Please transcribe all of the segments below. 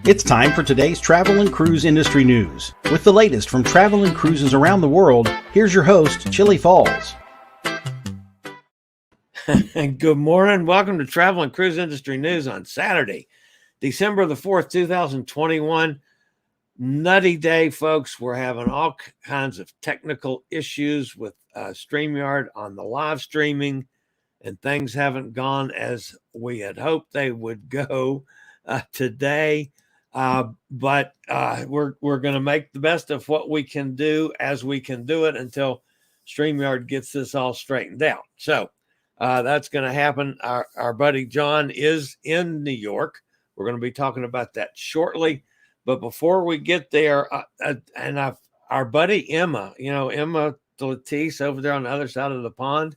It's time for today's travel and cruise industry news. With the latest from travel and cruises around the world, here's your host, Chillie Falls. Good morning. Welcome to Travel and Cruise Industry News on Saturday, December the 4th, 2021. Nutty day, folks. We're having all kinds of technical issues with StreamYard on the live streaming, and things haven't gone as we had hoped they would go today. But we're going to make the best of what we can do as we can do it until StreamYard gets this all straightened out. So that's going to happen. Our buddy John is in New York. We're going to be talking about that shortly. But before we get there, our buddy Emma, Emma Latisse over there on the other side of the pond,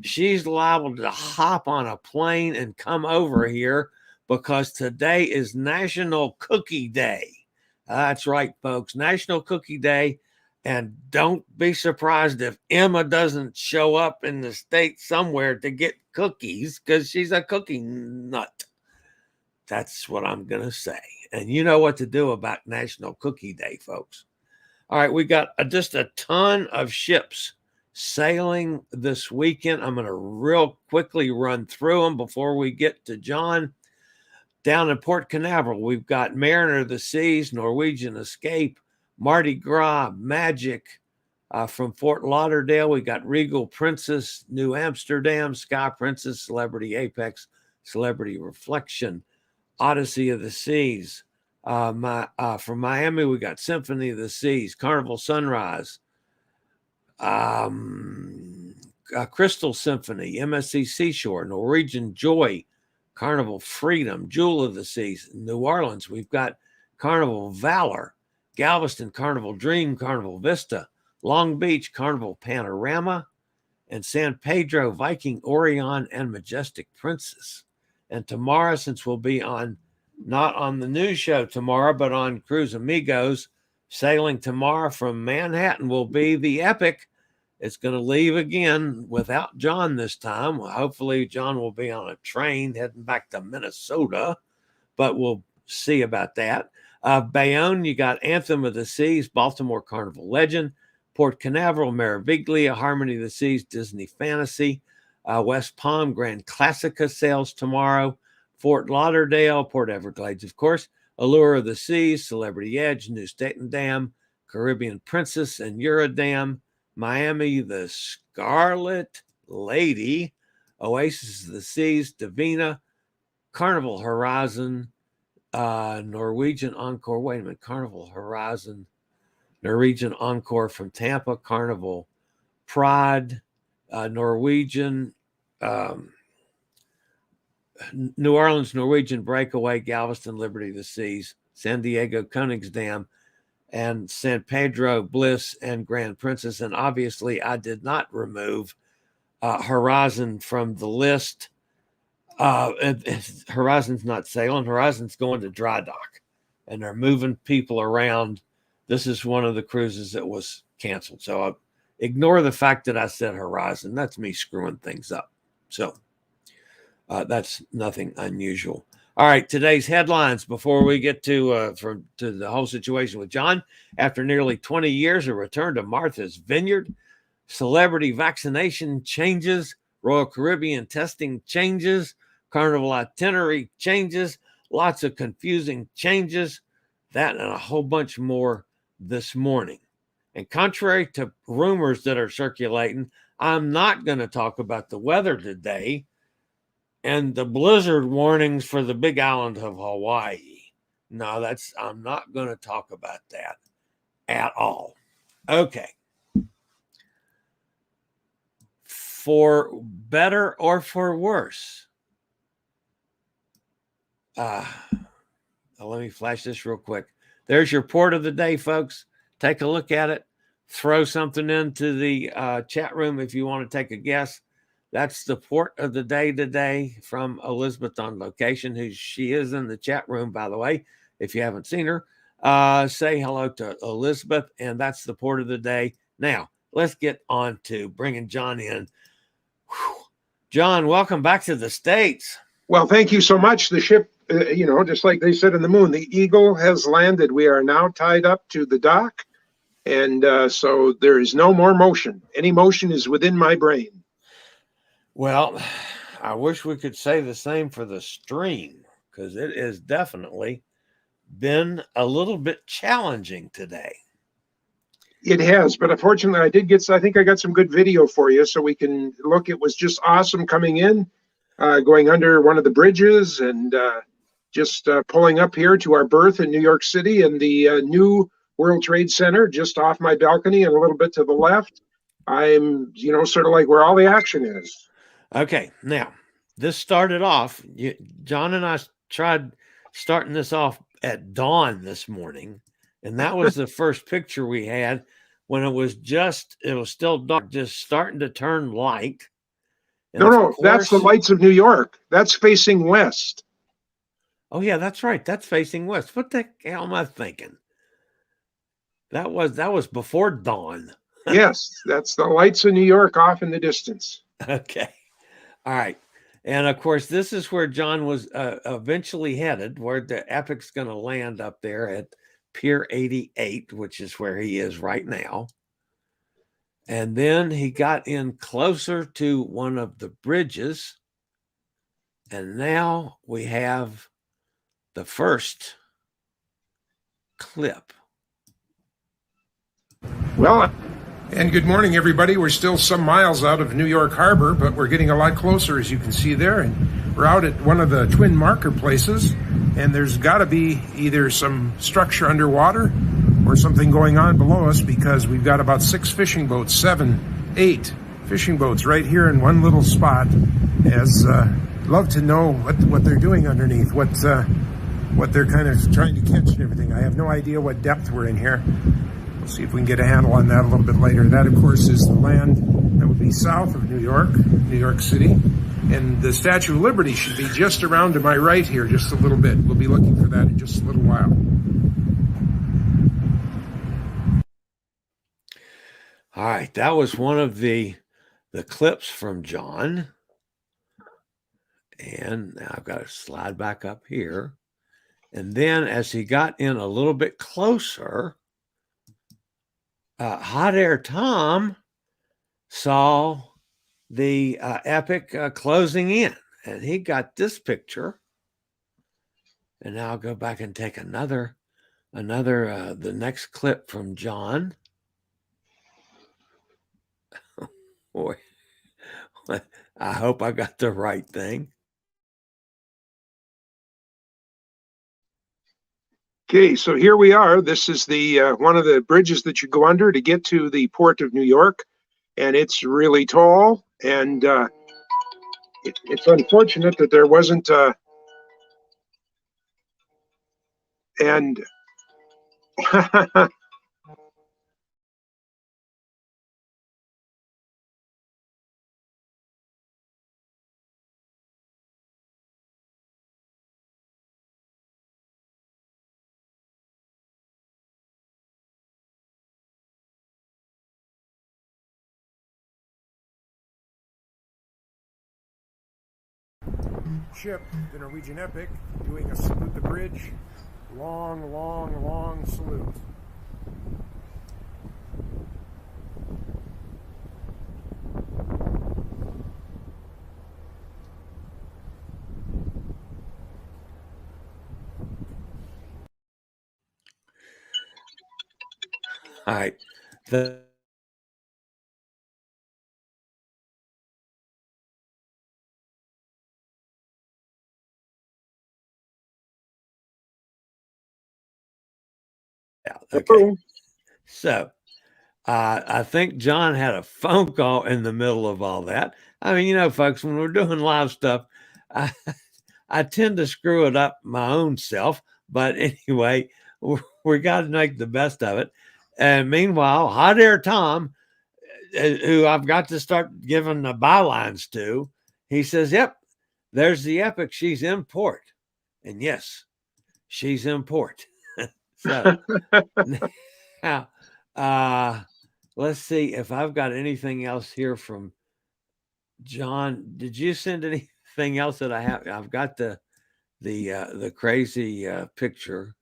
she's liable to hop on a plane and come over here because today is National Cookie Day. That's right, folks, National Cookie Day. And don't be surprised if Emma doesn't show up in the state somewhere to get cookies because she's a cookie nut. That's what I'm going to say. And you know what to do about National Cookie Day, folks. All right, we got just a ton of ships sailing this weekend. I'm going to real quickly run through them before we get to John. Down in Port Canaveral, we've got Mariner of the Seas, Norwegian Escape, Mardi Gras Magic. From Fort Lauderdale, we got Regal Princess, New Amsterdam, Sky Princess, Celebrity Apex, Celebrity Reflection, Odyssey of the Seas. From Miami, we got Symphony of the Seas, Carnival Sunrise, Crystal Symphony, MSC Seashore, Norwegian Joy, Carnival Freedom, Jewel of the Seas. New Orleans, we've got Carnival Valor, Galveston Carnival Dream, Carnival Vista, Long Beach Carnival Panorama, and San Pedro Viking Orion and Majestic Princess. And tomorrow, since we'll be not on the news show tomorrow, but on Cruise Amigos, sailing tomorrow from Manhattan will be the Epic. It's going to leave again without John this time. Well, hopefully John will be on a train heading back to Minnesota, but we'll see about that. Bayonne, you got Anthem of the Seas, Baltimore Carnival Legend, Port Canaveral, Meraviglia, Harmony of the Seas, Disney Fantasy, West Palm, Grand Classica sails tomorrow, Fort Lauderdale, Port Everglades, of course, Allure of the Seas, Celebrity Edge, New Statendam, Caribbean Princess and Eurodam, Miami, the Scarlet Lady, Oasis of the Seas, Divina, Carnival Horizon, Norwegian Encore. Wait a minute, Carnival Horizon, Norwegian Encore from Tampa, Carnival Pride, Norwegian, New Orleans, Norwegian Breakaway, Galveston, Liberty of the Seas, San Diego, Koningsdam, and San Pedro, Bliss, and Grand Princess. And obviously, I did not remove Horizon from the list. Horizon's not sailing. Horizon's going to dry dock, and they're moving people around. This is one of the cruises that was canceled. So ignore the fact that I said Horizon. That's me screwing things up. So that's nothing unusual. All right, today's headlines before we get to the whole situation with John. After nearly 20 years, a return to Martha's Vineyard, celebrity vaccination changes, Royal Caribbean testing changes, Carnival itinerary changes, lots of confusing changes, that and a whole bunch more this morning. And contrary to rumors that are circulating, I'm not going to talk about the weather today and the blizzard warnings for the big island of Hawaii. No, I'm not going to talk about that at all. Okay. For better or for worse, let me flash this real quick. There's your port of the day, folks. Take a look at it. Throw something into the chat room if you want to take a guess. That's the port of the day today from Elizabeth on location, she is in the chat room, by the way. If you haven't seen her, say hello to Elizabeth, and that's the port of the day. Now, let's get on to bringing John in. Whew. John, welcome back to the States. Well, thank you so much. The ship just like they said in the moon, the eagle has landed. We are now tied up to the dock. And so there is no more motion. Any motion is within my brain. Well, I wish we could say the same for the stream, because it has definitely been a little bit challenging today. It has, but unfortunately, I think I got some good video for you so we can look. It was just awesome coming in, going under one of the bridges and just pulling up here to our berth in New York City and the new World Trade Center just off my balcony and a little bit to the left. I'm, sort of like where all the action is. Okay, now this started off, John and I tried starting this off at dawn this morning, and that was the first picture we had when it was still dark, just starting to turn light. And no, that's the lights of New York. That's facing west. Oh yeah, that's right. That's facing west. What the hell am I thinking? That was before dawn. Yes, that's the lights of New York off in the distance. Okay. All right. And of course, this is where John was eventually headed, where the Epic's going to land up there at Pier 88, which is where he is right now. And then he got in closer to one of the bridges. And now we have the first clip. Well, and good morning, everybody. We're still some miles out of New York Harbor, but we're getting a lot closer, as you can see there. And we're out at one of the twin marker places, and there's got to be either some structure underwater or something going on below us, because we've got about 6 fishing boats, 7, 8 fishing boats right here in one little spot. Love to know what they're doing underneath, what they're kind of trying to catch and everything. I have no idea what depth we're in here. We'll see if we can get a handle on that a little bit later. That, of course, is the land that would be south of New York City. And the Statue of Liberty should be just around to my right here, just a little bit. We'll be looking for that in just a little while. All right, that was one of the clips from John. And now I've got to slide back up here. And then as he got in a little bit closer, Hot Air Tom saw the Epic closing in, and he got this picture. And now I'll go back and take the next clip from John. Boy, I hope I got the right thing. Okay, so here we are. This is the one of the bridges that you go under to get to the port of New York, and it's really tall. And it's unfortunate that there wasn't. And ship, the Norwegian Epic, doing a salute the bridge. Long, long, long salute. All right. Okay. So I think John had a phone call in the middle of all that. I mean, folks, when we're doing live stuff, I tend to screw it up my own self. But anyway, we got to make the best of it. And meanwhile, Hot Air Tom, who I've got to start giving the bylines to, he says, yep, there's the Epic. She's in port. And yes, she's in port. So now, let's see if I've got anything else here from John. Did you send anything else that I have? I've got the the crazy picture.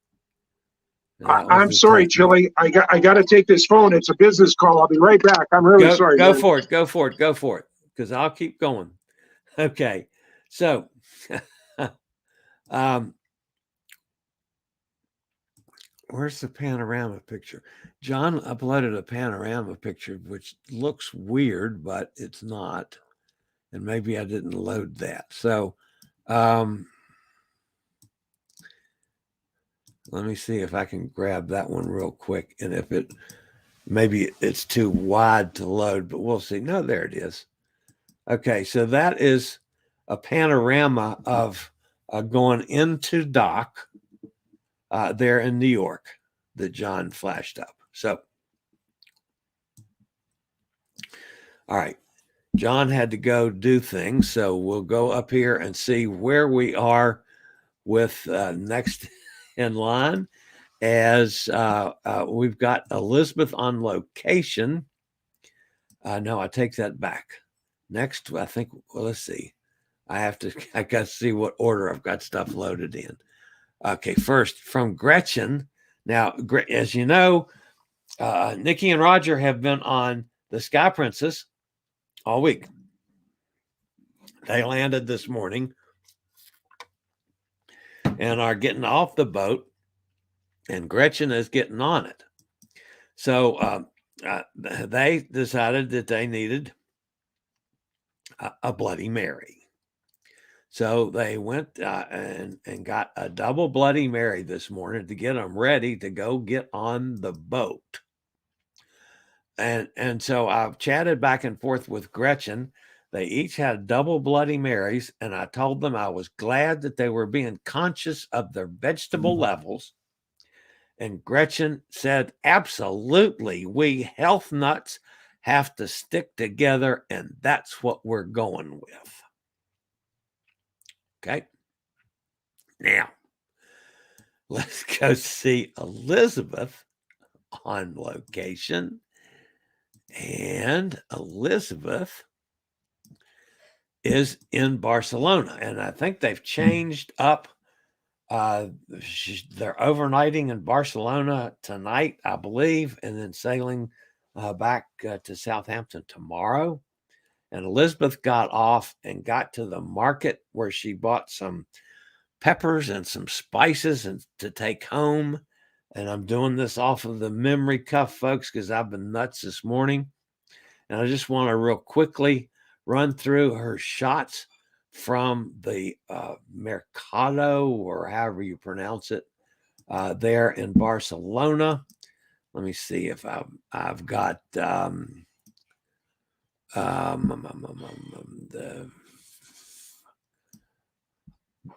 I'm sorry, Chillie. I got to take this phone. It's a business call. I'll be right back. I'm really sorry. Go for it. Go for it. Because I'll keep going. Okay. So, where's the panorama picture? John uploaded a panorama picture, which looks weird, but it's not. And maybe I didn't load that. So, let me see if I can grab that one real quick. And if maybe it's too wide to load, but we'll see. No, there it is. Okay, so that is a panorama of going into dock there in New York that John flashed up. So, all right, John had to go do things. So we'll go up here and see where we are with next in line, as we've got Elizabeth on location. No, I take that back. Next, I think, well, let's see. I got to see what order I've got stuff loaded in. Okay, first from Gretchen. Now, as you know, Nikki and Roger have been on the Sky Princess all week. They landed this morning and are getting off the boat, and Gretchen is getting on it. So they decided that they needed a Bloody Mary. So they went and got a double Bloody Mary this morning to get them ready to go get on the boat. And so I've chatted back and forth with Gretchen. They each had double Bloody Marys, and I told them I was glad that they were being conscious of their vegetable levels. And Gretchen said, absolutely, we health nuts have to stick together, and that's what we're going with. Okay. Now, let's go see Elizabeth on location. And Elizabeth is in Barcelona, and I think they've changed up. They're overnighting in Barcelona tonight, I believe, and then sailing back to Southampton tomorrow. And Elizabeth got off and got to the market where she bought some peppers and some spices to take home. And I'm doing this off of the memory cuff, folks, because I've been nuts this morning. And I just want to real quickly run through her shots from the Mercado, or however you pronounce it, there in Barcelona. Let me see if I've got the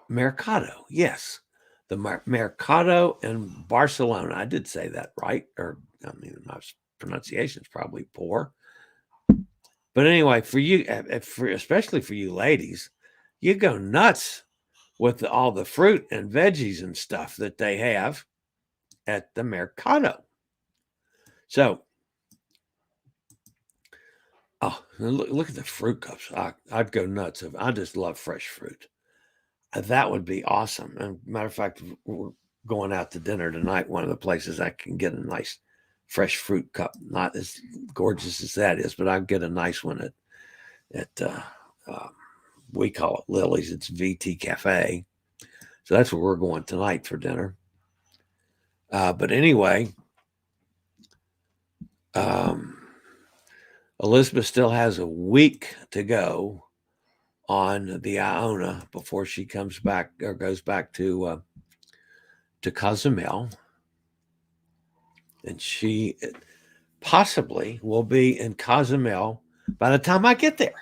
Mercado. Yes, the Mercado in Barcelona. I did say that right, or I mean, my pronunciation is probably poor. But anyway, for you, especially for you ladies, you go nuts with all the fruit and veggies and stuff that they have at the Mercado. So, look at the fruit cups. I'd go nuts. I just love fresh fruit. That would be awesome. And matter of fact, we're going out to dinner tonight. One of the places I can get a nice fresh fruit cup. Not as gorgeous as that is, but I'll get a nice one at we call it Lily's. It's VT Cafe. So that's where we're going tonight for dinner. But anyway, Elizabeth still has a week to go on the Iona before she comes back or goes back to Cozumel. And she possibly will be in Cozumel by the time I get there.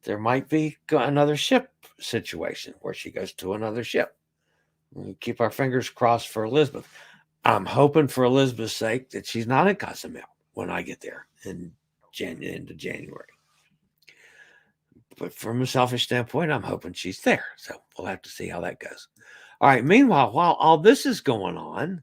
There might be another ship situation where she goes to another ship. We keep our fingers crossed for Elizabeth. I'm hoping for Elizabeth's sake that she's not in Cozumel when I get there in into January. But from a selfish standpoint, I'm hoping she's there. So we'll have to see how that goes. All right. Meanwhile, while all this is going on,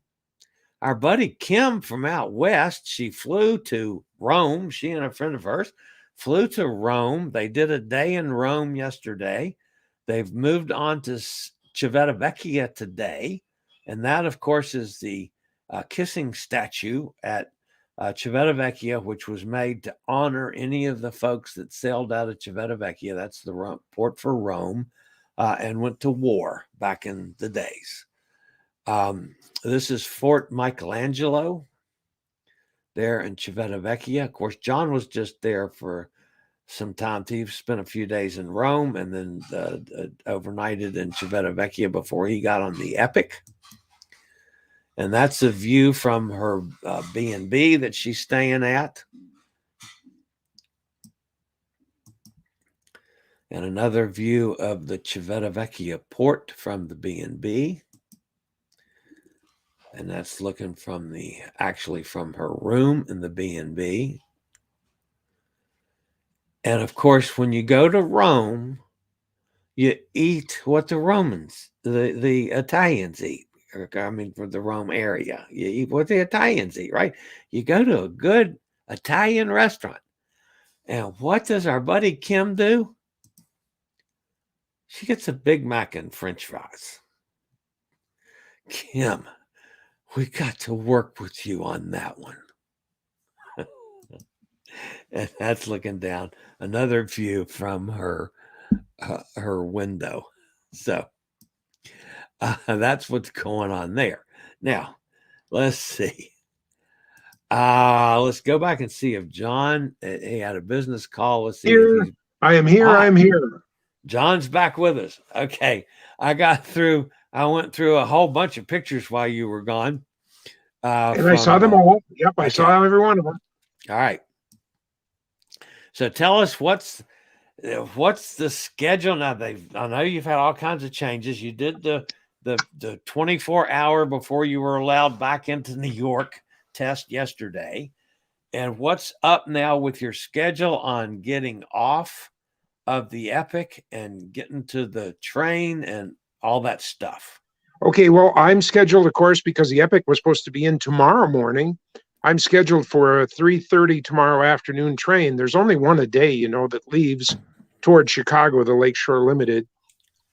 our buddy Kim from out west, she flew to Rome. She and a friend of hers flew to Rome. They did a day in Rome yesterday. They've moved on to Civitavecchia today. And that, of course, is the kissing statue at Civitavecchia, which was made to honor any of the folks that sailed out of Civitavecchia. That's the port for Rome, and went to war back in the days. This is Fort Michelangelo there in Civitavecchia. Of course, John was just there for some time. He spent a few days in Rome and then overnighted in Civitavecchia before he got on the Epic. And that's a view from her B&B that she's staying at. And another view of the Civitavecchia port from the B&B. And that's looking from from her room in the B&B. And of course, when you go to Rome, you eat what the Italians eat. I mean, for the Rome area, you eat what the Italians eat, right? You go to a good Italian restaurant. And what does our buddy Kim do? She gets a Big Mac and French fries. Kim, we got to work with you on that one. And that's looking down another view from her window. So that's what's going on there. Now, let's see. Let's go back and see if John, he had a business call. Let's see. I am here. I'm here. John's back with us. Okay. I went through a whole bunch of pictures while you were gone. And I saw them all. Yep. I saw every one of them. All right. So tell us what's the schedule now? I know you've had all kinds of changes. You did the 24-hour before you were allowed back into New York test yesterday. And what's up now with your schedule on getting off of the Epic and getting to the train and all that stuff? Okay, well, I'm scheduled, of course, because the Epic was supposed to be in tomorrow morning. I'm scheduled for a 3:30 tomorrow afternoon train. There's only one a day, that leaves toward Chicago, the Lakeshore Limited.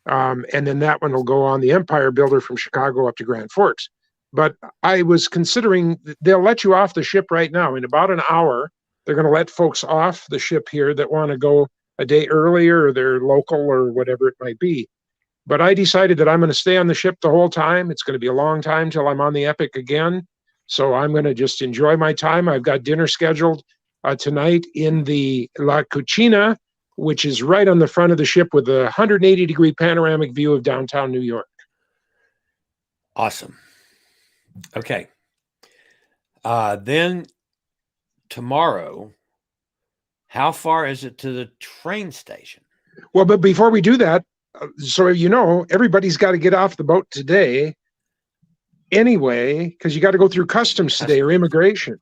And then that one will go on the Empire Builder from Chicago up to Grand Forks. But I was considering, they'll let you off the ship right now. In about an hour, they're going to let folks off the ship here that want to go a day earlier, or they're local or whatever it might be. But I decided that I'm going to stay on the ship the whole time. It's going to be a long time till I'm on the Epic again. So I'm going to just enjoy my time. I've got dinner scheduled tonight in the La Cucina, which is right on the front of the ship with a 180-degree panoramic view of downtown New York. Awesome. Okay. Then tomorrow, how far is it to the train station? Well, but before we do that, so everybody's got to get off the boat today anyway, because you got to go through customs today or immigration.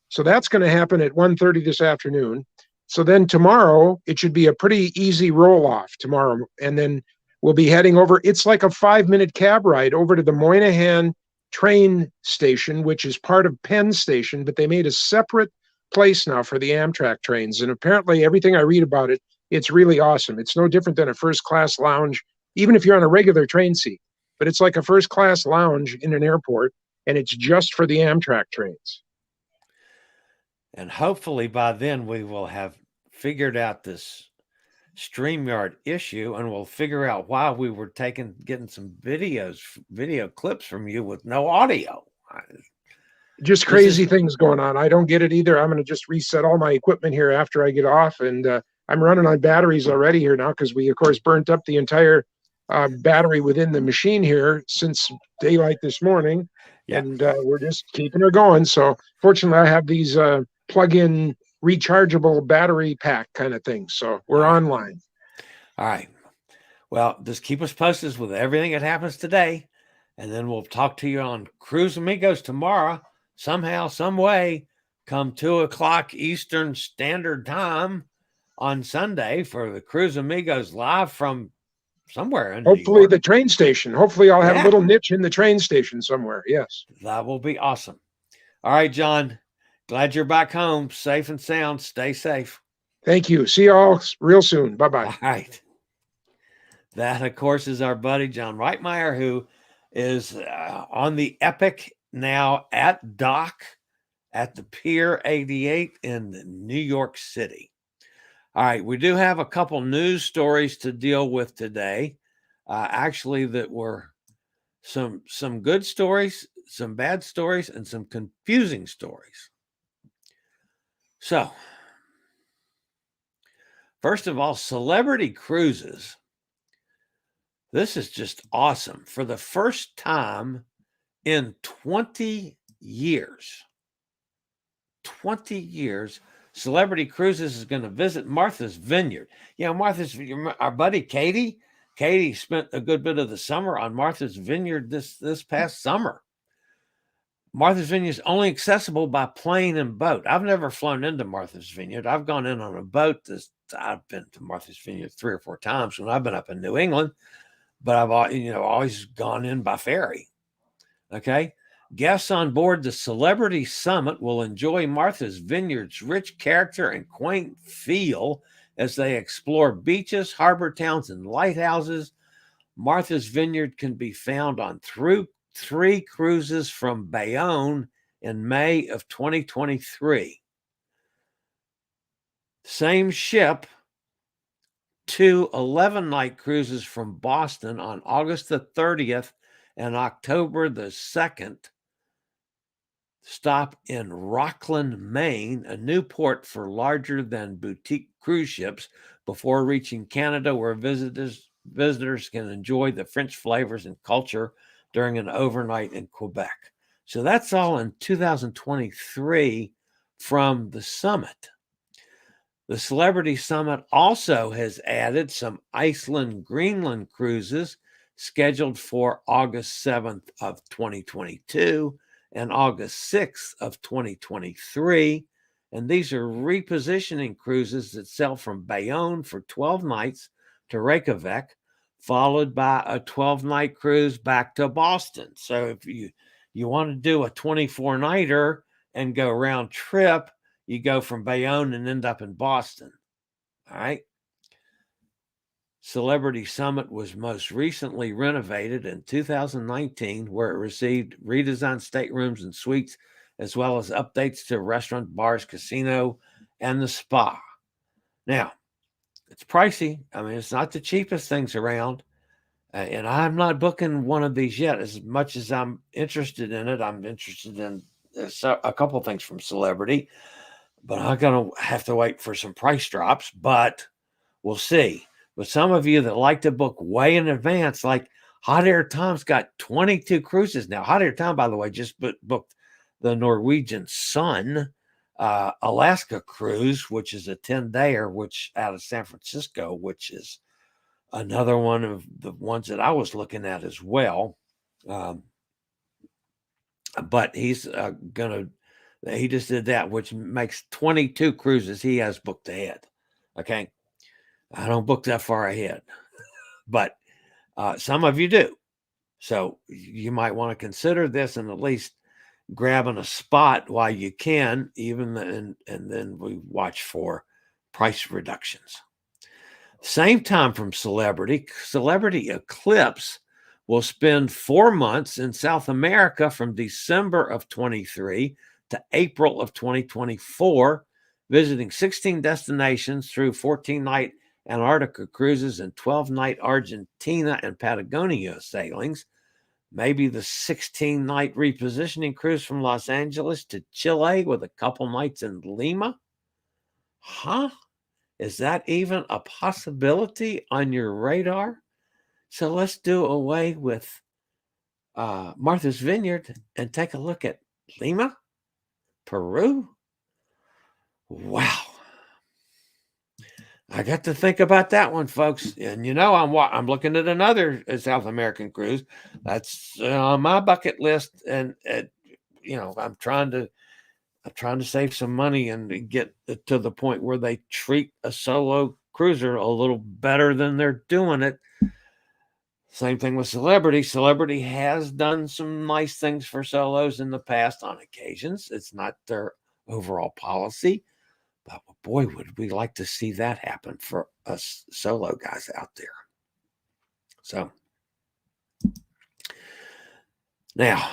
So that's going to happen at 1:30 this afternoon. So then tomorrow, it should be a pretty easy roll-off tomorrow. And then we'll be heading over. It's like a 5-minute cab ride over to the Moynihan train station, which is part of Penn Station, but they made a separate place now for the Amtrak trains. And apparently everything I read about it, it's really awesome. It's no different than a first-class lounge, even if you're on a regular train seat. But it's like a first-class lounge in an airport, and it's just for the Amtrak trains. And hopefully by then we will have figured out this StreamYard issue, and we'll figure out why we were getting some video clips from you with no audio. Just crazy things going on. I don't get it either. I'm going to just reset all my equipment here after I get off, and I'm running on batteries already here now because we, of course, burnt up the entire battery within the machine here since daylight this morning. Yeah. And we're just keeping her going. So fortunately, I have these plug-in rechargeable battery pack kind of things. So we're online. All right. Well, just keep us posted with everything that happens today. And then we'll talk to you on Cruise Amigos tomorrow. Somehow, some way, come 2:00 Eastern Standard Time on Sunday for the Cruise Amigos live from somewhere in hopefully the train station. Hopefully I'll have a little niche in the train station somewhere. Yes. That will be awesome. All right, John. Glad you're back home, safe and sound. Stay safe. Thank you. See you all real soon. Bye-bye. All right. That, of course, is our buddy John Reitmeyer, who is on the Epic now at dock at the Pier 88 in New York City. All right, we do have a couple news stories to deal with today. Actually, that were some good stories, some bad stories, and some confusing stories. So, first of all, Celebrity Cruises. This is just awesome. For the first time in 20 years, Celebrity Cruises is going to visit Martha's Vineyard. You know, our buddy Katie spent a good bit of the summer on Martha's Vineyard this past summer. Martha's Vineyard is only accessible by plane and boat. I've never flown into Martha's Vineyard. I've gone in on a boat. I've been to Martha's Vineyard 3 or 4 times when I've been up in New England, but I've always gone in by ferry. Okay. Guests on board the Celebrity Summit will enjoy Martha's Vineyard's rich character and quaint feel as they explore beaches, harbor towns, and lighthouses. Martha's Vineyard can be found on 3 cruises from Bayonne in May of 2023. Same ship, 2 11-night cruises from Boston on August the 30th and October the 2nd. Stop in Rockland, Maine, a new port for larger than boutique cruise ships before reaching Canada, where visitors can enjoy the French flavors and culture during an overnight in Quebec. So that's all in 2023 from the summit. The Celebrity Summit also has added some Iceland, Greenland cruises scheduled for August 7th of 2022 and August 6th of 2023. And these are repositioning cruises that sail from Bayonne for 12 nights to Reykjavik, followed by a 12-night cruise back to Boston. So if you want to do a 24-nighter and go round trip, you go from Bayonne and end up in Boston. All right. Celebrity Summit was most recently renovated in 2019, where it received redesigned staterooms and suites, as well as updates to restaurant, bars, casino, and the spa. Now, it's pricey. I mean, it's not the cheapest things around. And I'm not booking one of these yet. As much as I'm interested in it, I'm interested in a couple things from Celebrity, but I'm going to have to wait for some price drops, but we'll see. But some of you that like to book way in advance, like Hot Air Time's got 22 cruises now. Hot Air Time, by the way, just booked the Norwegian Sun Alaska cruise, which is a 10-dayer, which out of San Francisco, which is another one of the ones that I was looking at as well. But he's he just did that, which makes 22 cruises he has booked ahead. Okay. I don't book that far ahead, but some of you do. So you might want to consider this and at least grabbing a spot while you can, and then we watch for price reductions. Same time from Celebrity Eclipse will spend 4 months in South America from December of 23 to April of 2024, visiting 16 destinations through 14-night Antarctica cruises and 12-night Argentina and Patagonia sailings. Maybe the 16-night repositioning cruise from Los Angeles to Chile with a couple nights in Lima. Huh? Is that even a possibility on your radar? So let's do away with Martha's Vineyard and take a look at Lima, Peru. Wow. I got to think about that one, folks. And I'm looking at another South American cruise that's on my bucket list, and I'm trying to save some money and get to the point where they treat a solo cruiser a little better than they're doing it. Same thing with Celebrity. Celebrity has done some nice things for solos in the past on occasions. It's not their overall policy. But boy, would we like to see that happen for us solo guys out there. So now,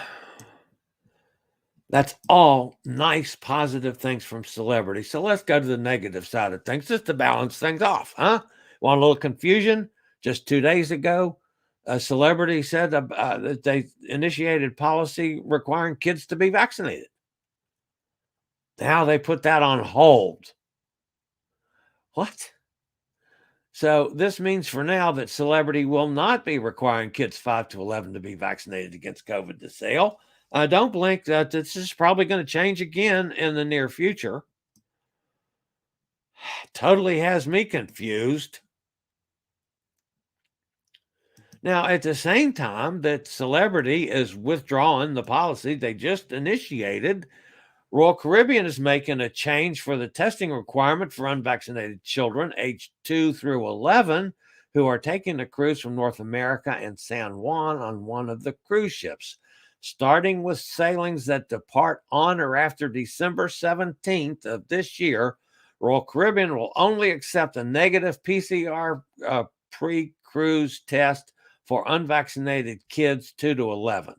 that's all nice, positive things from celebrity. So let's go to the negative side of things, just to balance things off, huh? Want a little confusion? Just 2 days ago, a celebrity said that they initiated policy requiring kids to be vaccinated. Now they put that on hold. What? So this means for now that celebrity will not be requiring kids 5 to 11 to be vaccinated against COVID to sail. Don't blink. This is probably going to change again in the near future. Totally has me confused. Now, at the same time that celebrity is withdrawing the policy they just initiated, Royal Caribbean is making a change for the testing requirement for unvaccinated children aged 2 through 11 who are taking a cruise from North America and San Juan on one of the cruise ships, starting with sailings that depart on or after December 17th of this year. Royal Caribbean will only accept a negative PCR pre-cruise test for unvaccinated kids 2 to 11.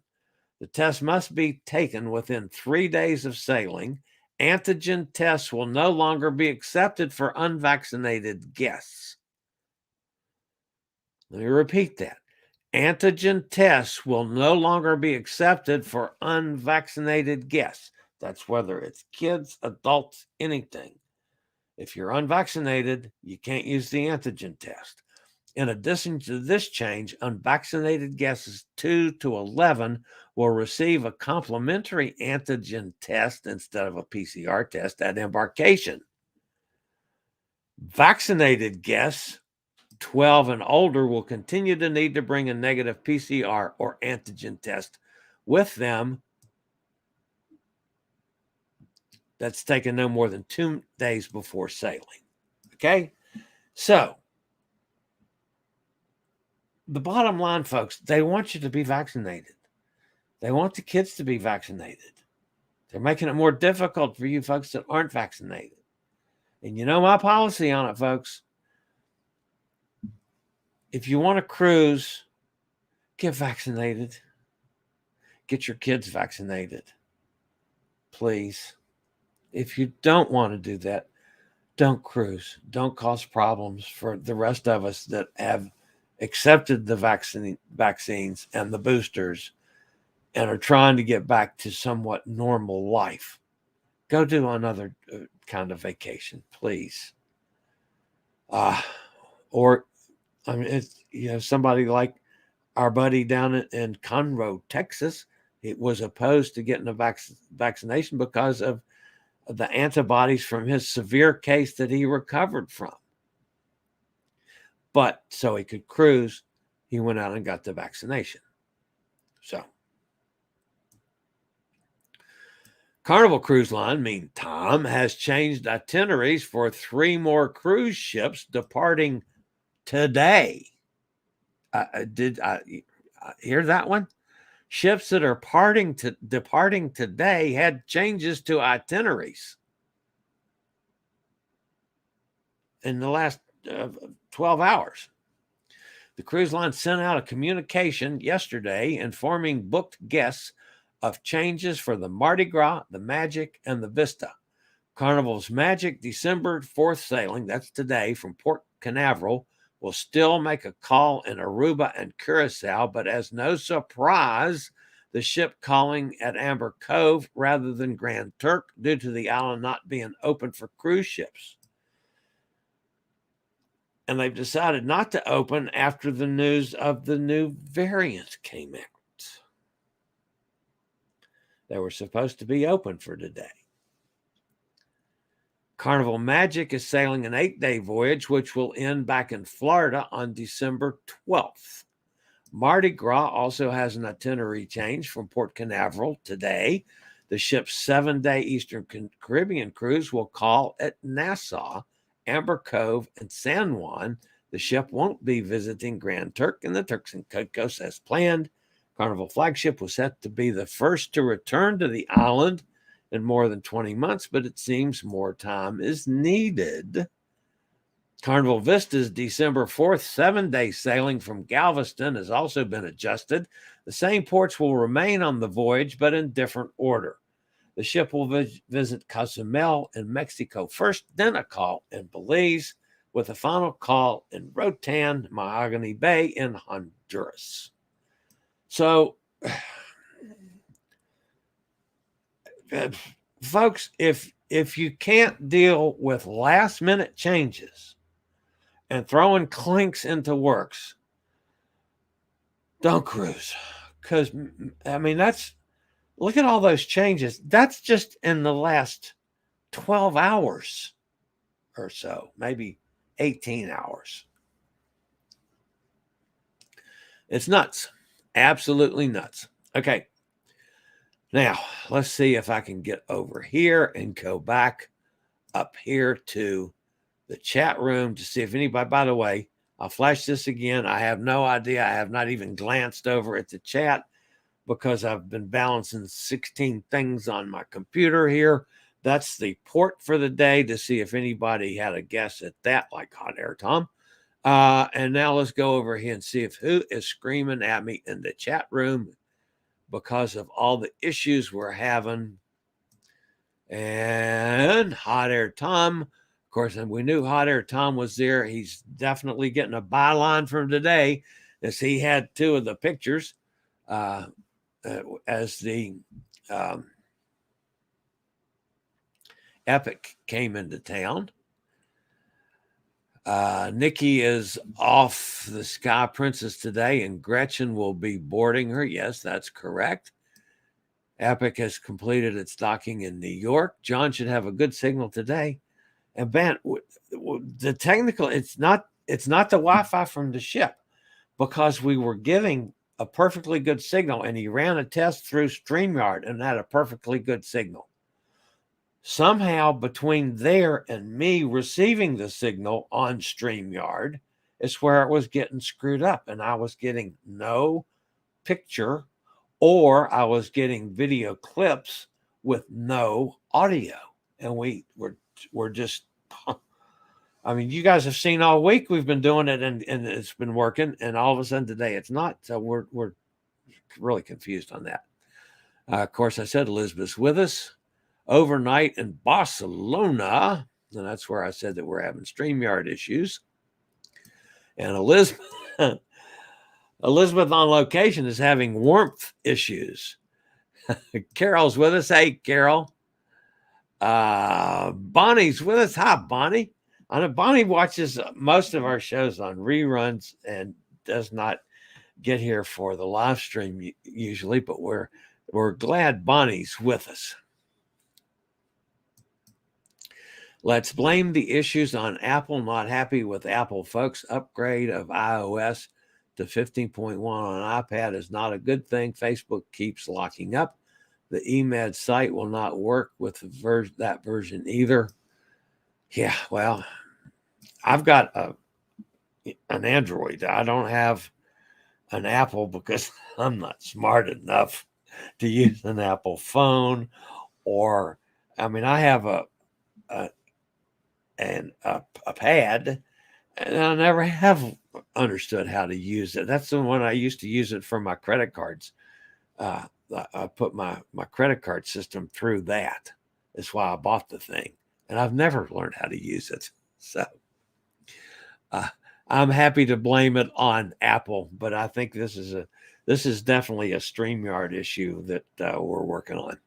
The test must be taken within 3 days of sailing. Antigen tests will no longer be accepted for unvaccinated guests. Let me repeat that. Antigen tests will no longer be accepted for unvaccinated guests. That's whether it's kids, adults, anything. If you're unvaccinated, you can't use the antigen test. In addition to this change, unvaccinated guests 2 to 11 will receive a complimentary antigen test instead of a PCR test at embarkation. Vaccinated guests 12 and older will continue to need to bring a negative PCR or antigen test with them that's taken no more than 2 days before sailing. Okay? So, the bottom line, folks, they want you to be vaccinated. They want the kids to be vaccinated. They're making it more difficult for you folks that aren't vaccinated. And you know my policy on it, folks. If you want to cruise, get vaccinated. Get your kids vaccinated. Please. If you don't want to do that, don't cruise. Don't cause problems for the rest of us that have accepted the vaccines and the boosters and are trying to get back to somewhat normal life. Go do another kind of vacation, please. Or, I mean, it's, somebody like our buddy down in Conroe, Texas, it was opposed to getting a vaccination because of the antibodies from his severe case that he recovered from. But so he could cruise, he went out and got the vaccination. So, Carnival Cruise Line, meantime, has changed itineraries for 3 more cruise ships departing today. Did I hear that one? Ships that are departing today had changes to itineraries in the last 12 hours. The cruise line sent out a communication yesterday informing booked guests of changes for the Mardi Gras, the Magic, and the Vista. Carnival's Magic December 4th sailing, that's today, from Port Canaveral, will still make a call in Aruba and Curacao, but as no surprise, the ship calling at Amber Cove rather than Grand Turk due to the island not being open for cruise ships. And they've decided not to open after the news of the new variant came out. They were supposed to be open for today. Carnival Magic is sailing an 8-day voyage, which will end back in Florida on December 12th. Mardi Gras also has an itinerary change from Port Canaveral today. The ship's 7-day Eastern Caribbean cruise will call at Nassau, Amber Cove, and San Juan. The ship won't be visiting Grand Turk and the Turks and Caicos as planned. Carnival flagship was set to be the first to return to the island in more than 20 months, but it seems more time is needed. Carnival Vista's December 4th 7-day sailing from Galveston has also been adjusted. The same ports will remain on the voyage, but in different order. The ship will visit Cozumel in Mexico first, then a call in Belize, with a final call in Roatan, Mahogany Bay in Honduras. So, folks, if you can't deal with last-minute changes and throwing clinks into works, don't cruise. Because, I mean, look at all those changes. That's just in the last 12 hours or so, maybe 18 hours. It's nuts. Absolutely nuts. Okay. Now, let's see if I can get over here and go back up here to the chat room to see if anybody, by the way, I'll flash this again. I have no idea. I have not even glanced over at the chat because I've been balancing 16 things on my computer here. That's the port for the day to see if anybody had a guess at that, like Hot Air Tom. And now let's go over here and see if who is screaming at me in the chat room because of all the issues we're having. And Hot Air Tom, of course, and we knew Hot Air Tom was there. He's definitely getting a byline from today, as he had two of the pictures as the Epic came into town. Nikki is off the Sky Princess today, and Gretchen will be boarding her. Yes, that's correct. Epic has completed its docking in New York. John should have a good signal today. And Ben, the technical, it's not the Wi-Fi from the ship, because we were getting a perfectly good signal, and he ran a test through StreamYard and had a perfectly good signal. Somehow between there and me receiving the signal on StreamYard is where it was getting screwed up, and I was getting no picture, or I was getting video clips with no audio. And we're just, I mean, you guys have seen all week we've been doing it, and it's been working, and all of a sudden today it's not. So we're really confused on that. Of course, I said Elizabeth's with us overnight in Barcelona, and that's where I said that we're having StreamYard issues. And Elizabeth on location is having warmth issues. Carol's with us. Hey, Carol. Bonnie's with us. Hi, Bonnie. I know Bonnie watches most of our shows on reruns and does not get here for the live stream usually, but we're glad Bonnie's with us. Let's blame the issues on Apple. Not happy with Apple, folks. Upgrade of iOS to 15.1 on iPad is not a good thing. Facebook keeps locking up. The eMed site will not work with that version either. Yeah, well, I've got an Android. I don't have an Apple because I'm not smart enough to use an Apple phone. Or, I mean, I have a pad, and I never have understood how to use it. That's the one I used to use it for my credit cards. I put my credit card system through that. That's why I bought the thing, and I've never learned how to use it. So I'm happy to blame it on Apple, but I think this is definitely a StreamYard issue that we're working on.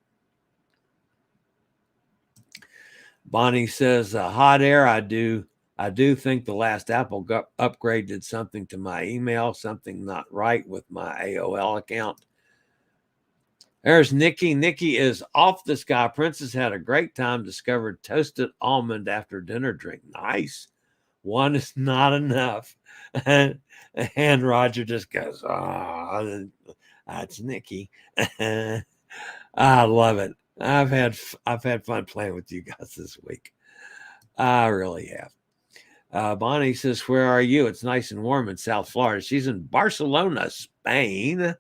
Bonnie says, hot air. I do think the last Apple upgrade did something to my email, something not right with my AOL account. There's Nikki. Nikki is off the Sky Princess. Had a great time. Discovered toasted almond after dinner drink. Nice. One is not enough. And Roger just goes, oh, that's Nikki. I love it. I've had fun playing with you guys this week. I really have. Bonnie says, where are you? It's nice and warm in South Florida. She's in Barcelona, Spain.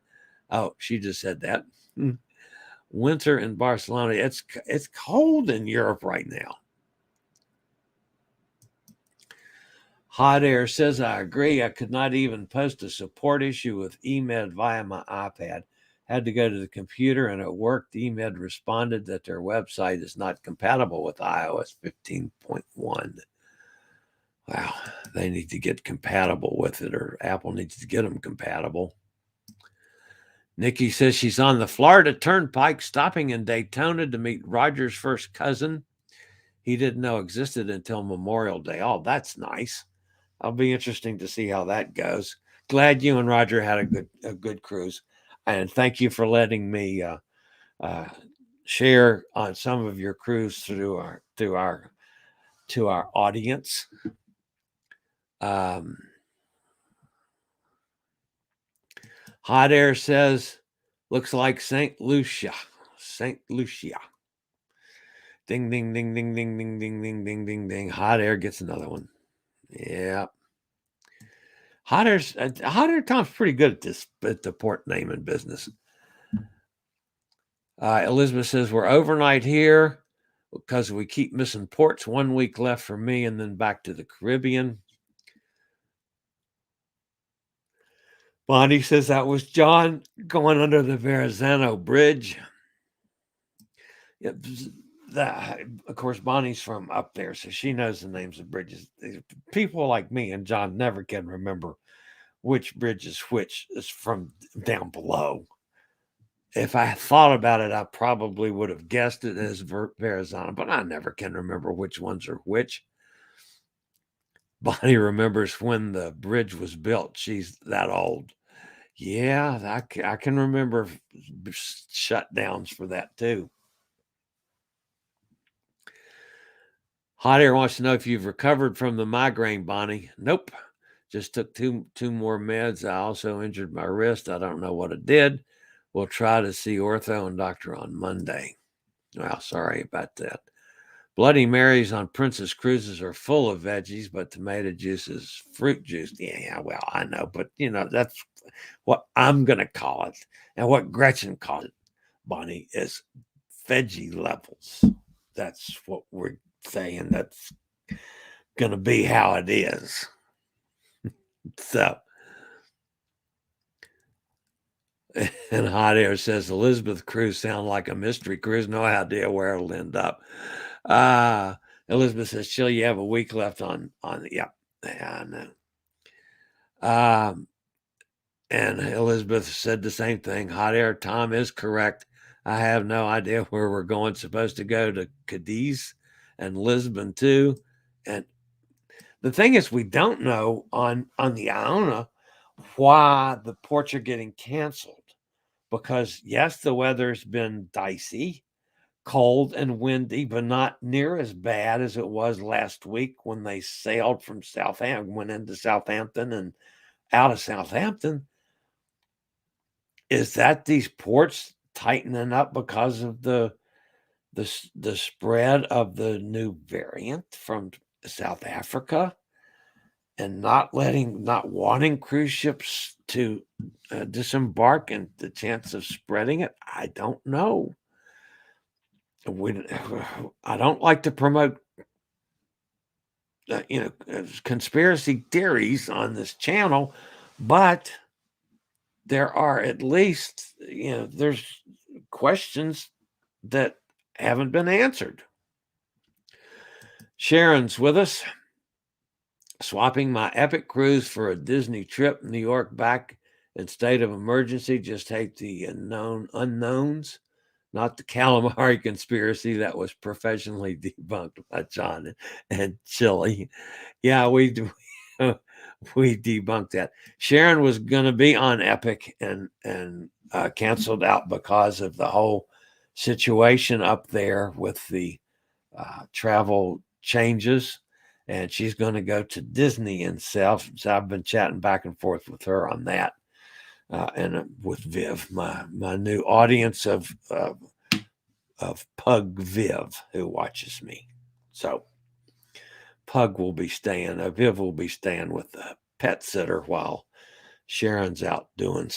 Oh, she just said that. Winter in Barcelona. It's cold in Europe right now. Hot Air says, I agree. I could not even post a support issue with eMed via my iPad. Had to go to the computer, and at work, eMed responded that their website is not compatible with iOS 15.1. Wow, they need to get compatible with it, or Apple needs to get them compatible. Nikki says she's on the Florida Turnpike, stopping in Daytona to meet Roger's first cousin he didn't know existed until Memorial Day. Oh, that's nice. It'll be interesting to see how that goes. Glad you and Roger had a good cruise, and thank you for letting me share on some of your cruise to our audience. Hot Air says, looks like St. Lucia. St. Lucia. Ding, ding, ding, ding, ding, ding, ding, ding, ding, ding, ding. Hot Air gets another one. Yeah. Hot Air Tom's pretty good at the port naming business. Elizabeth says, we're overnight here because we keep missing ports. 1 week left for me and then back to the Caribbean. Bonnie says that was John going under the Verrazano Bridge. Yep. Of course, Bonnie's from up there, so she knows the names of bridges. People like me and John never can remember which bridge is which is from down below. If I thought about it, I probably would have guessed it as Verrazano, but I never can remember which ones are which. Bonnie remembers when the bridge was built. She's that old. Yeah, I can remember shutdowns for that too. Hot Air wants to know if you've recovered from the migraine, Bonnie. Nope. Just took two more meds. I also injured my wrist. I don't know what it did. We'll try to see ortho and doctor on Monday. Well, sorry about that. Bloody Marys on Princess Cruises are full of veggies, but tomato juice is fruit juice. Yeah, well, I know, but that's what I'm going to call it. And what Gretchen called it, Bonnie, is veggie levels. That's what we're saying. That's going to be how it is. So, and Hot Air says, Elizabeth cruise sound like a mystery cruise. No idea where it'll end up. Elizabeth says, Chillie, you have a week left on yeah, I know. And Elizabeth said the same thing. Hot Air, Tom is correct. I have no idea where we're going. Supposed to go to Cadiz and Lisbon too. And the thing is, we don't know on the Iona why the ports are getting canceled. Because, yes, the weather's been dicey, cold and windy, but not near as bad as it was last week when they sailed from Southampton, went into Southampton and out of Southampton. Is that these ports tightening up because of the spread of the new variant from South Africa and not wanting cruise ships to disembark and the chance of spreading it? I don't know. I don't like to promote conspiracy theories on this channel, but there are at least there's questions that haven't been answered. Sharon's with us. Swapping my epic cruise for a Disney trip, New York back in state of emergency. Just hate the unknowns, not the calamari conspiracy that was professionally debunked by John and Chillie. Yeah, we debunked that. Sharon was going to be on Epic and canceled out because of the whole situation up there with the travel changes. And she's going to go to Disney herself. So I've been chatting back and forth with her on that. And with Viv, my new audience of Pug Viv, who watches me. So Pug will be staying, Viv will be staying with the pet sitter while Sharon's out doing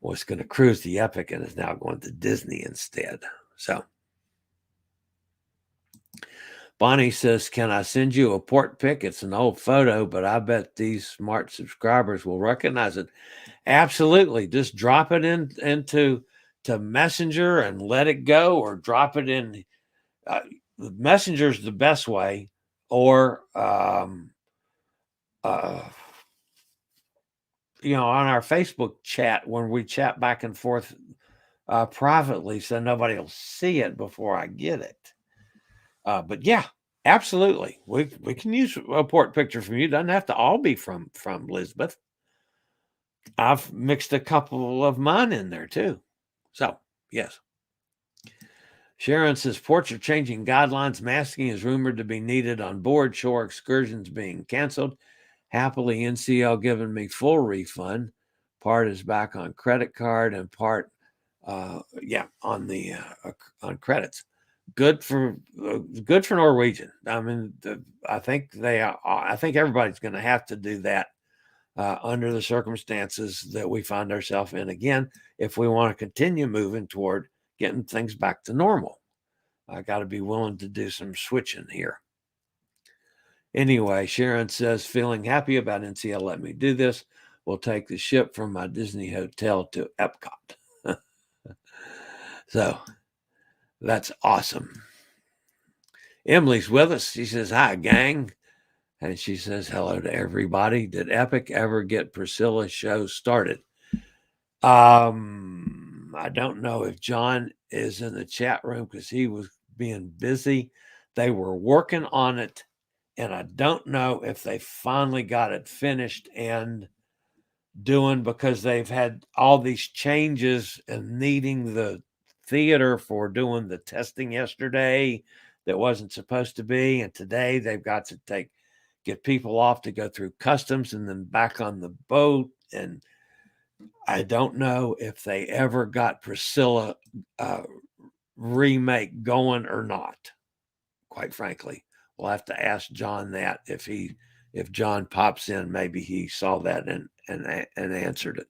was going to cruise the Epic and is now going to Disney instead. So Bonnie says, can I send you a port pic? It's an old photo, but I bet these smart subscribers will recognize it. Absolutely. Just drop it into Messenger and let it go, or drop it in. Messenger's the best way, or on our Facebook chat, when we chat back and forth privately, so nobody will see it before I get it. But yeah, absolutely, we can use a port picture from you. Doesn't have to all be from Elizabeth. I've mixed a couple of mine in there too. So yes. Sharon says ports are changing guidelines. Masking is rumored to be needed on board. Shore excursions being canceled. Happily, NCL giving me full refund. Part is back on credit card, and part, on credits. Good for Norwegian. I mean, I think everybody's going to have to do that under the circumstances that we find ourselves in again, if we want to continue moving toward getting things back to normal. I got to be willing to do some switching here. Anyway, Sharon says, feeling happy about NCL. Let me do this. We'll take the ship from my Disney hotel to Epcot. So that's awesome. Emily's with us. She says, hi, gang. And she says, hello to everybody. Did Epic ever get Priscilla's show started? I don't know if John is in the chat room because he was being busy. They were working on it, and I don't know if they finally got it finished and doing, because they've had all these changes and needing the theater for doing the testing yesterday that wasn't supposed to be. And today they've got to get people off to go through customs and then back on the boat. And I don't know if they ever got Priscilla remake going or not. Quite frankly, we'll have to ask John that. If John pops in, maybe he saw that and answered it.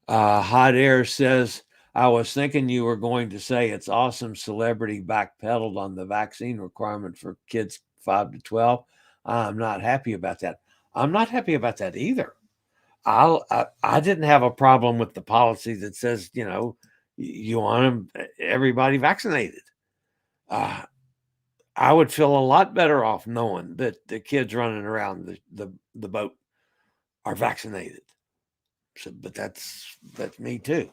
Hot Air says, I was thinking you were going to say it's awesome celebrity backpedaled on the vaccine requirement for kids 5 to 12. I'm not happy about that. I'm not happy about that either. I didn't have a problem with the policy that says, you want everybody vaccinated. I would feel a lot better off knowing that the kids running around the boat are vaccinated. So, but that's me too.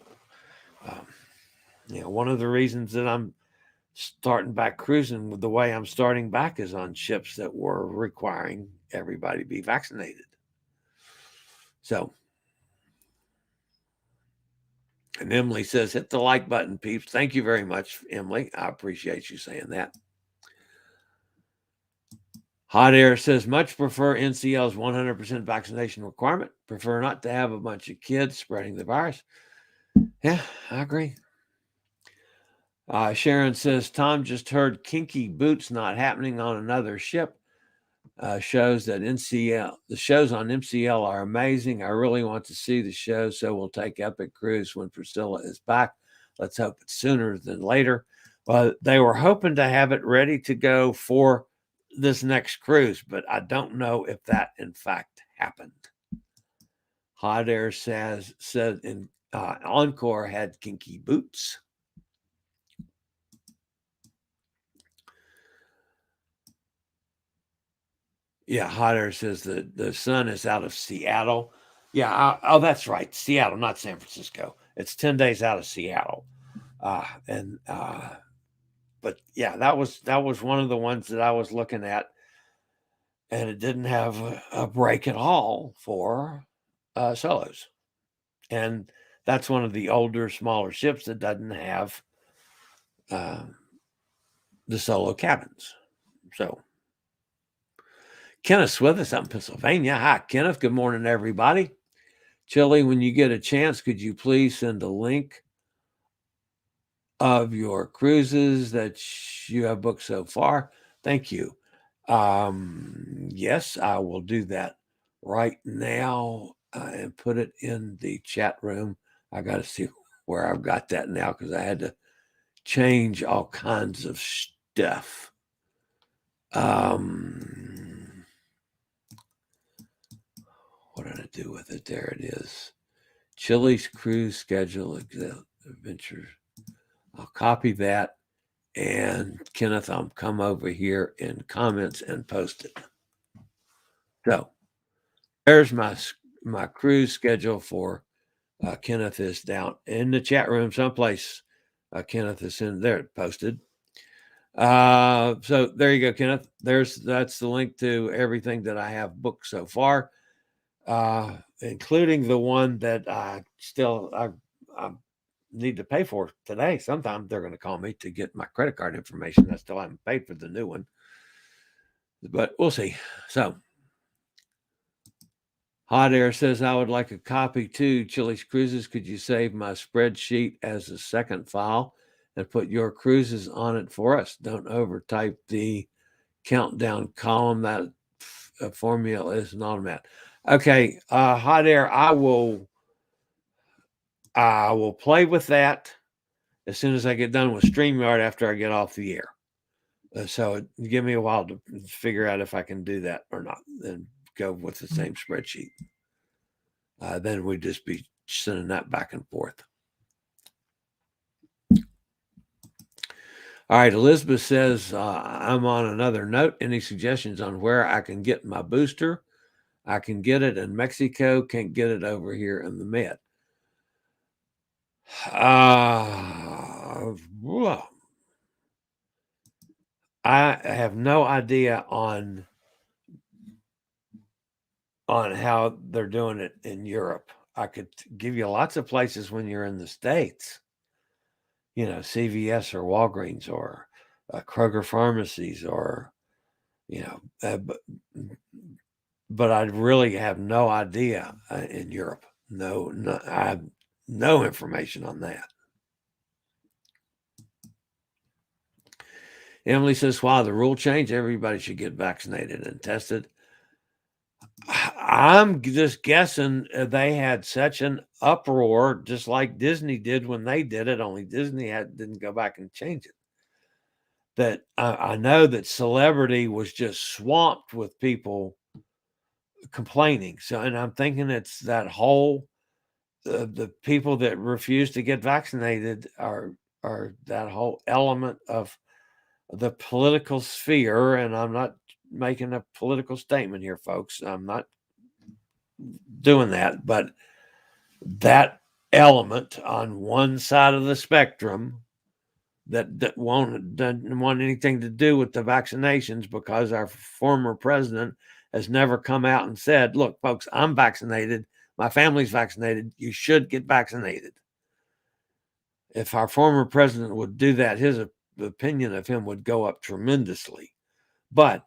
One of the reasons that I'm starting back cruising with the way I'm starting back is on ships that were requiring everybody be vaccinated. So, and Emily says, hit the like button, peeps. Thank you very much, Emily. I appreciate you saying that. Hot Air says, much prefer NCL's 100% vaccination requirement. Prefer not to have a bunch of kids spreading the virus. Yeah, I agree. Sharon says, Tom just heard kinky boots not happening on another ship. Shows that the shows on MCL are amazing. I really want to see the show, so we'll take Epic Cruise when Priscilla is back. Let's hope it's sooner than later. Well, they were hoping to have it ready to go for this next cruise, but I don't know if that in fact happened. Hot Air said in Encore had kinky boots. Yeah, Hot Air says the sun is out of Seattle. Yeah, that's right. Seattle, not San Francisco. It's 10 days out of Seattle. But yeah, that was one of the ones that I was looking at, and it didn't have a break at all for solos. And that's one of the older, smaller ships that doesn't have the solo cabins. So Kenneth's with us out in Pennsylvania. Hi, Kenneth. Good morning, everybody. Chillie, when you get a chance, could you please send a link of your cruises that you have booked so far? Thank you. Yes, I will do that right now and put it in the chat room. I got to see where I've got that now because I had to change all kinds of stuff. What did I do with it? There it is. Chillie's cruise schedule adventures. I'll copy that, and Kenneth, I'll come over here in comments and post it. So there's my cruise schedule for Kenneth is down in the chat room someplace. Kenneth is in there posted. So there you go, Kenneth. That's the link to everything that I have booked so far, including the one that I need to pay for today. Sometime they're going to call me to get my credit card information. I still haven't paid for the new one, but we'll see. So Hot Air says, I would like a copy too. Chillie's Cruises. Could you save my spreadsheet as a second file and put your cruises on it for us? Don't overtype the countdown column. That formula is an automat. Okay, Hot Air, I will play with that as soon as I get done with StreamYard after I get off the air. So give me a while to figure out if I can do that or not, and go with the same spreadsheet. Then we'd just be sending that back and forth. All right, Elizabeth says, I'm on another note. Any suggestions on where I can get my booster? I can get it in Mexico, can't get it over here in the Med. I have no idea on how they're doing it in Europe. I could give you lots of places when you're in the States, CVS or Walgreens or Kroger pharmacies or, but I really have no idea in Europe. No, I have no information on that. Emily says, wow, the rule change, everybody should get vaccinated and tested. I'm just guessing they had such an uproar, just like Disney did when they did it, only Disney didn't go back and change it. That I know that Celebrity was just swamped with people complaining. So, and I'm thinking it's that whole, the people that refuse to get vaccinated are that whole element of the political sphere. And I'm not making a political statement here, folks. I'm not doing that, but that element on one side of the spectrum that doesn't want anything to do with the vaccinations, because our former president has never come out and said, look, folks, I'm vaccinated. My family's vaccinated. You should get vaccinated. If our former president would do that, his opinion of him would go up tremendously. But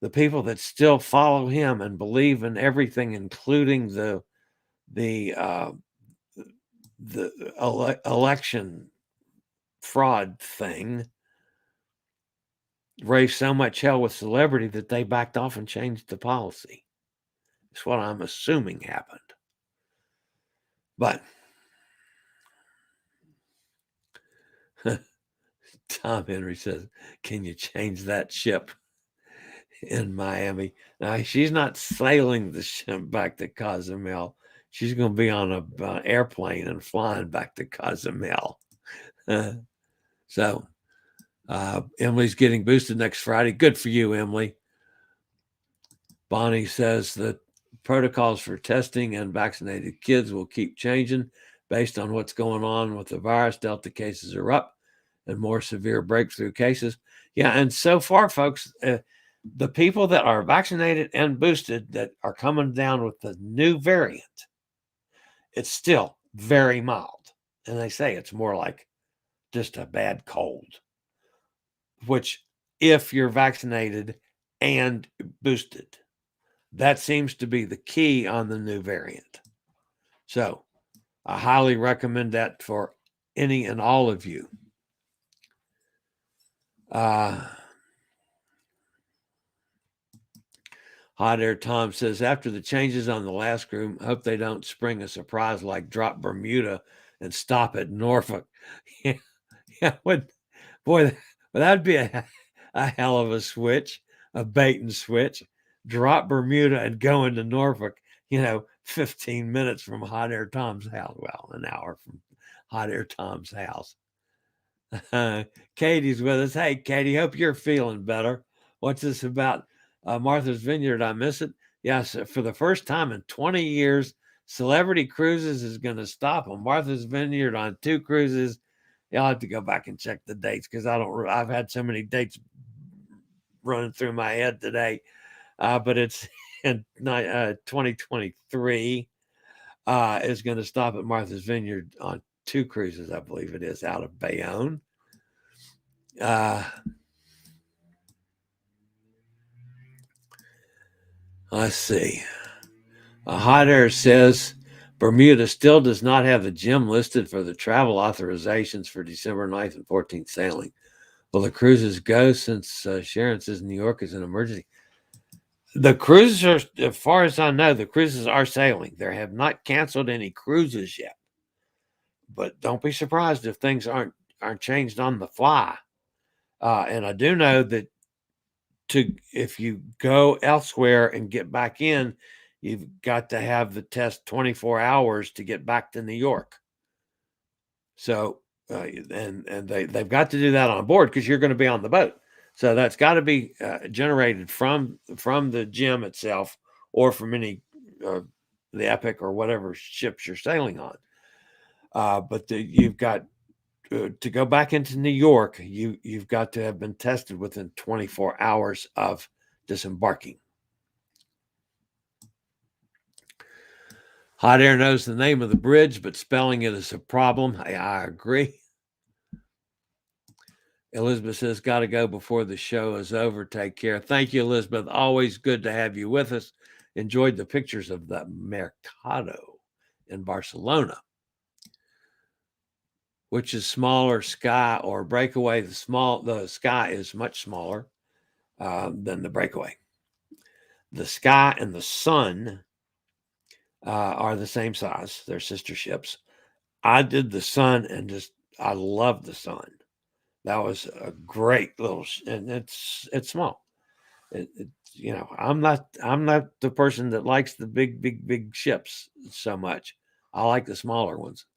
the people that still follow him and believe in everything, including the election fraud thing, raised so much hell with Celebrity that they backed off and changed the policy. That's what I'm assuming happened. But Tom Henry says, can you change that ship in Miami? Now, she's not sailing the ship back to Cozumel. She's going to be on an airplane and flying back to Cozumel. So Emily's getting boosted next Friday. Good for you, Emily. Bonnie says that protocols for testing and vaccinated kids will keep changing based on what's going on with the virus. Delta cases are up and more severe breakthrough cases. Yeah, and so far, folks, the people that are vaccinated and boosted that are coming down with the new variant, it's still very mild. And they say it's more like just a bad cold, which if you're vaccinated and boosted, that seems to be the key on the new variant. So I highly recommend that for any and all of you. Hot Air Tom says, after the changes on the last group, hope they don't spring a surprise like drop Bermuda and stop at Norfolk. Yeah, boy, that'd be a hell of a switch. a bait and switch, drop Bermuda and go into Norfolk, 15 minutes from Hot Air Tom's house. Well, an hour from Hot Air Tom's house. Katie's with us. Hey, Katie, hope you're feeling better. What's this about Martha's Vineyard? I miss it. Yes, for the first time in 20 years, Celebrity Cruises is going to stop on Martha's Vineyard on 2 cruises. I'll have to go back and check the dates because I've had so many dates running through my head today. But it's in 2023 is going to stop at Martha's Vineyard on 2 cruises, I believe it is, out of Bayonne. Let's see. Hot Air says Bermuda still does not have the gym listed for the travel authorizations for December 9th and 14th sailing. Will the cruises go since Sharon says New York is an emergency? The cruises are, as far as I know, the cruises are sailing. They have not canceled any cruises yet. But don't be surprised if things aren't changed on the fly. And I do know that if you go elsewhere and get back in, you've got to have the test 24 hours to get back to New York. So, and they've got to do that on board because you're going to be on the boat. So that's got to be generated from the gym itself or from any the Epic or whatever ships you're sailing on. But you've got to go back into New York. You've got to have been tested within 24 hours of disembarking. Hot Air knows the name of the bridge, but spelling it is a problem. I agree. Elizabeth says, got to go before the show is over. Take care. Thank you, Elizabeth. Always good to have you with us. Enjoyed the pictures of the Mercado in Barcelona. Which is smaller, Sky or Breakaway? The Sky is much smaller than the Breakaway. The Sky and the Sun are the same size. They're sister ships. I did the Sun and I love the Sun. That was a great little, and it's small. I'm not the person that likes the big ships so much. I like the smaller ones.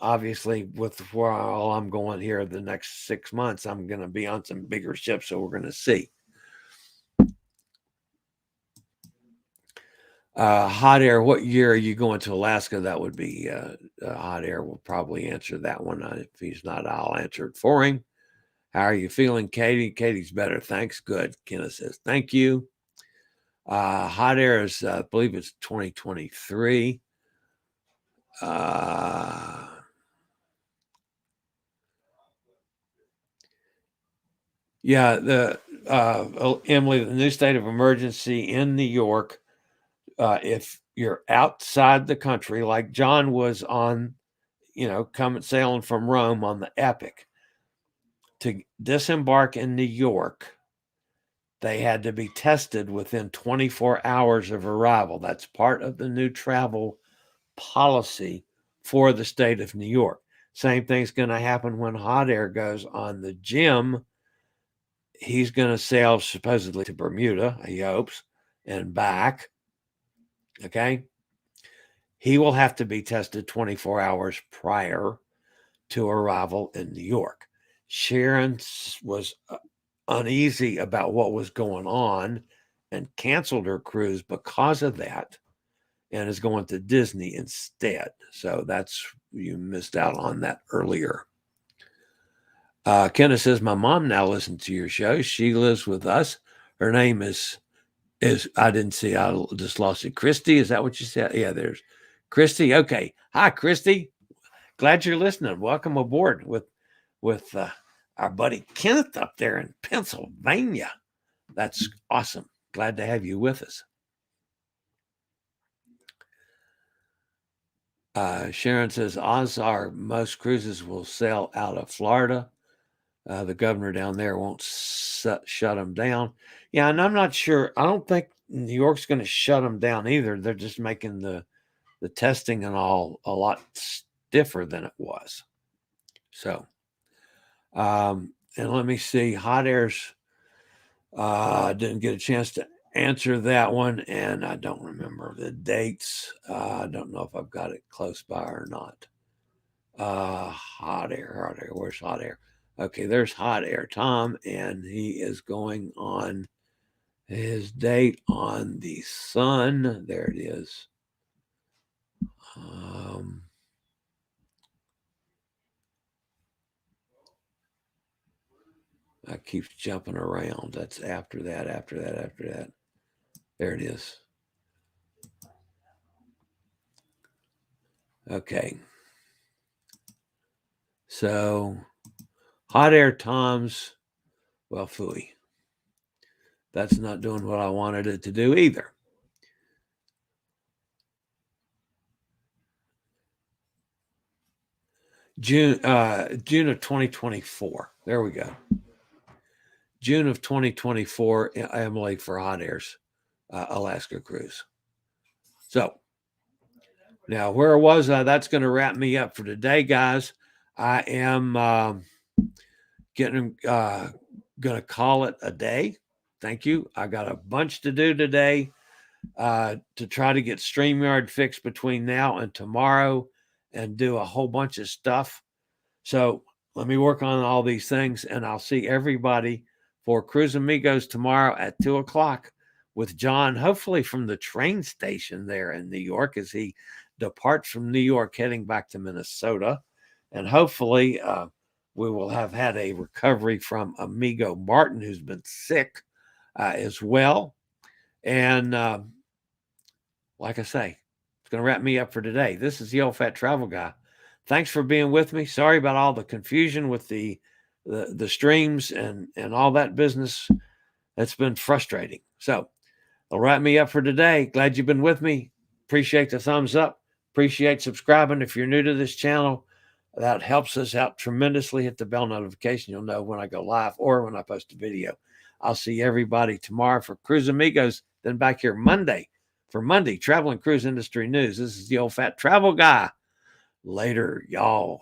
Obviously, with where all I'm going here the next 6 months, I'm going to be on some bigger ships, so we're going to see. Hot Air, what year are you going to Alaska? That would be Hot Air will probably answer that one. If he's not, I'll answer it for him. How are you feeling, Katie? Katie's better. Thanks. Good. Kenneth says, thank you. Hot Air is, I believe it's 2023. Emily, the new state of emergency in New York, if you're outside the country, like John was on, coming sailing from Rome on the Epic, to disembark in New York, they had to be tested within 24 hours of arrival. That's part of the new travel policy for the state of New York. Same thing's going to happen when Hot Air goes on the Jim. He's going to sail supposedly to Bermuda, he hopes, and back. Okay. He will have to be tested 24 hours prior to arrival in New York. Sharon was uneasy about what was going on and canceled her cruise because of that and is going to Disney instead. So you missed out on that earlier. Kenneth says, my mom now listens to your show. She lives with us. Her name is I didn't see, I just lost it. Christy, is that what you said? Yeah, there's Christy. Okay. Hi, Christy. Glad you're listening. Welcome aboard with our buddy Kenneth up there in Pennsylvania. That's awesome. Glad to have you with us. Sharon says, Ozar, most cruises will sail out of Florida. The governor down there won't shut them down. Yeah, and I'm not sure. I don't think New York's going to shut them down either. They're just making the testing and all a lot stiffer than it was. So, and let me see. Hot Air's I didn't get a chance to answer that one, and I don't remember the dates. I don't know if I've got it close by or not. Hot air. Where's hot air? Okay, there's hot air Tom, and he is going on his date on the sun. There it is. I keep jumping around. That's after that. There it is. Okay. So, hot air Tom's, well, phooey. That's not doing what I wanted it to do either. June of 2024. There we go. June of 2024, Emily for Hot Air's Alaska cruise. So now, where was I? That's going to wrap me up for today, guys. I am going to call it a day. Thank you. I got a bunch to do today to try to get StreamYard fixed between now and tomorrow and do a whole bunch of stuff. So let me work on all these things, and I'll see everybody for Cruise Amigos tomorrow at 2:00 with John, hopefully from the train station there in New York as he departs from New York heading back to Minnesota. And hopefully we will have had a recovery from Amigo Martin, who's been sick as well. And like I say, it's going to wrap me up for today. This is the Old Fat Travel Guy. Thanks for being with me. Sorry about all the confusion with the streams and all that business. That's been frustrating. So it'll wrap me up for today. Glad you've been with me. Appreciate the thumbs up. Appreciate subscribing. If you're new to this channel, that helps us out tremendously. Hit the bell notification. You'll know when I go live or when I post a video. I'll see everybody tomorrow for Cruise Amigos. Then back here Monday for Monday Travel and Cruise Industry News. This is the Old Fat Travel Guy. Later, y'all.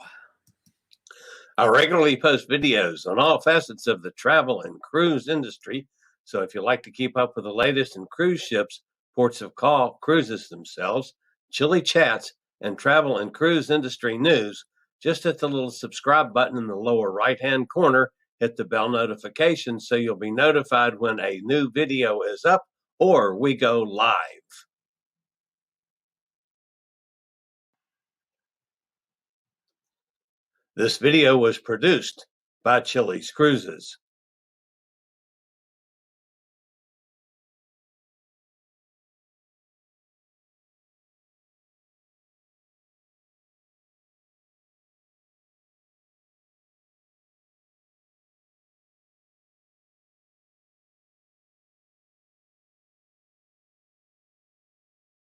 I regularly post videos on all facets of the travel and cruise industry. So if you like to keep up with the latest in cruise ships, ports of call, cruises themselves, Chillie chats, and travel and cruise industry news, just hit the little subscribe button in the lower right-hand corner. Hit the bell notification so you'll be notified when a new video is up or we go live. This video was produced by Chillie's Cruises.